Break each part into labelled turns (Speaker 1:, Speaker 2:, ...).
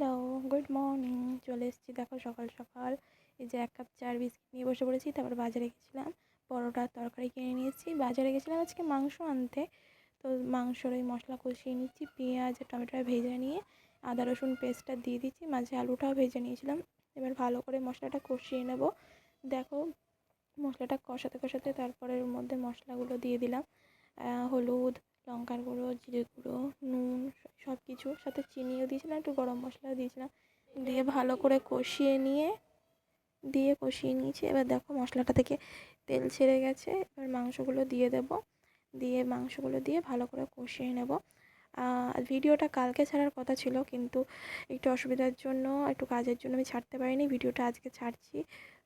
Speaker 1: Hello, good morning. চলে এসেছি দেখো সকাল সকাল। এই যে 1 কাপ চার বিস্কিট নিয়ে বসে পড়েছি। তারপর বাজারে গেছিলাম, পরোটার তরকারি কিনে নিয়েছি। বাজারে গেছিলাম আজকে মাংস আনতে। তো মাংসর ওই মশলা কষিয়ে নিচ্ছি, পেঁয়াজ আর টমেটো ভেজে নিয়ে আদা রসুন পেস্টটা দিয়ে দিচ্ছি, মাঝে আলুটাও ভেজে নিয়েছিলাম। এবার ভালো করে মশলাটা কষিয়ে নেব। দেখো মশলাটা কষাতে কষাতে তারপরে ওর মধ্যে মশলাগুলো দিয়ে দিলাম, হলুদ, লঙ্কার গুঁড়ো, জিরে গুঁড়ো, নুন, সব কিছু সাথে চিনিও দিয়েছিলাম, একটু গরম মশলাও দিয়েছিলাম। দিয়ে ভালো করে কষিয়ে নিয়েছি। এবার দেখো মশলাটা থেকে তেল ছেড়ে গেছে। এবার মাংসগুলো দিয়ে দেবো, দিয়ে মাংসগুলো দিয়ে ভালো করে কষিয়ে নেব। ভিডিওটা কালকে ছাড়ার কথা ছিল, কিন্তু একটু অসুবিধার জন্য, একটু কাজের জন্য আমি ছাড়তে পারিনি। ভিডিওটা আজকে ছাড়ছি।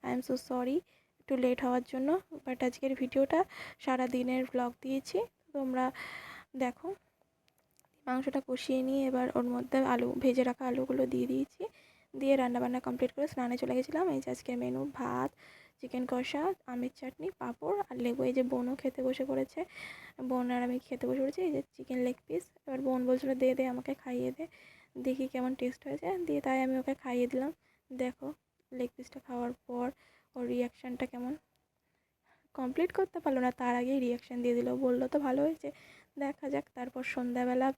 Speaker 1: আই এম সো সরি একটু লেট হওয়ার জন্য। বাট আজকের ভিডিওটা সারা দিনের ব্লগ দিয়েছি, তোমরা দেখো। মাংসটা কষিয়ে নিয়ে এবার ওর মধ্যে ভেজে রাখা আলুগুলো দিয়ে দিয়েছি। দিয়ে রান্নাবান্না কমপ্লিট করে স্নানে চলে গেছিলাম। এই যে আজকের মেনু: ভাত, চিকেন কষা, আমের চাটনি, পাঁপড় আর লেবু। এই যে বোনও খেতে বসে পড়েছে, বোন আর আমি খেতে বসে পড়েছি। এই যে চিকেন লেগ পিস। এবার বোন বলছিলো দে দে আমাকে খাইয়ে দে, দেখি কেমন টেস্ট হয়েছে। দিয়ে তাই আমি ওকে খাইয়ে দিলাম। দেখো লেগ পিসটা খাওয়ার পর ওর রিয়াকশানটা কেমন। কমপ্লিট করতে পারলো না, তার আগেই রিয়াকশান দিয়ে দিল, বললো তো ভালো হয়েছে। দেখা যাক। তারপর সন্ধ্যাবেলা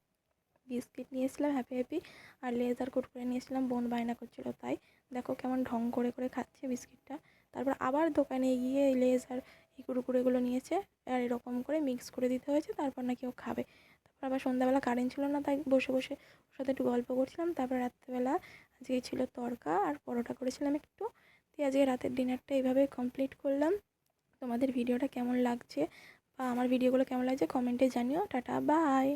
Speaker 1: বিস্কিট নিয়েছিলাম হ্যাপি হ্যাপি, আর লেজ আর কুরকুরে নিয়েছিলাম, বোন বায়না করছিল তাই। দেখো কেমন ঢং করে করে খাচ্ছে বিস্কিটটা। তারপর আবার দোকানে গিয়ে এই লেজ আর এই কুরকুরেগুলো নিয়েছে, আর এরকম করে মিক্স করে দিতে হয়েছে, তারপর নাকি ও খাবে। তারপর আবার সন্ধ্যাবেলা কারেন্ট ছিল না, তাই বসে বসে ওর সাথে একটু গল্প করছিলাম। তারপর রাত্রেবেলা আজকে ছিল তড়কা আর পরোটা করেছিলাম একটু। দিয়ে আজকে রাতের ডিনারটা এইভাবেই কমপ্লিট করলাম। তোমাদের ভিডিওটা কেমন লাগছে বা আমার ভিডিওগুলো কেমন লাগছে কমেন্টে জানিও। টাটা, বাই।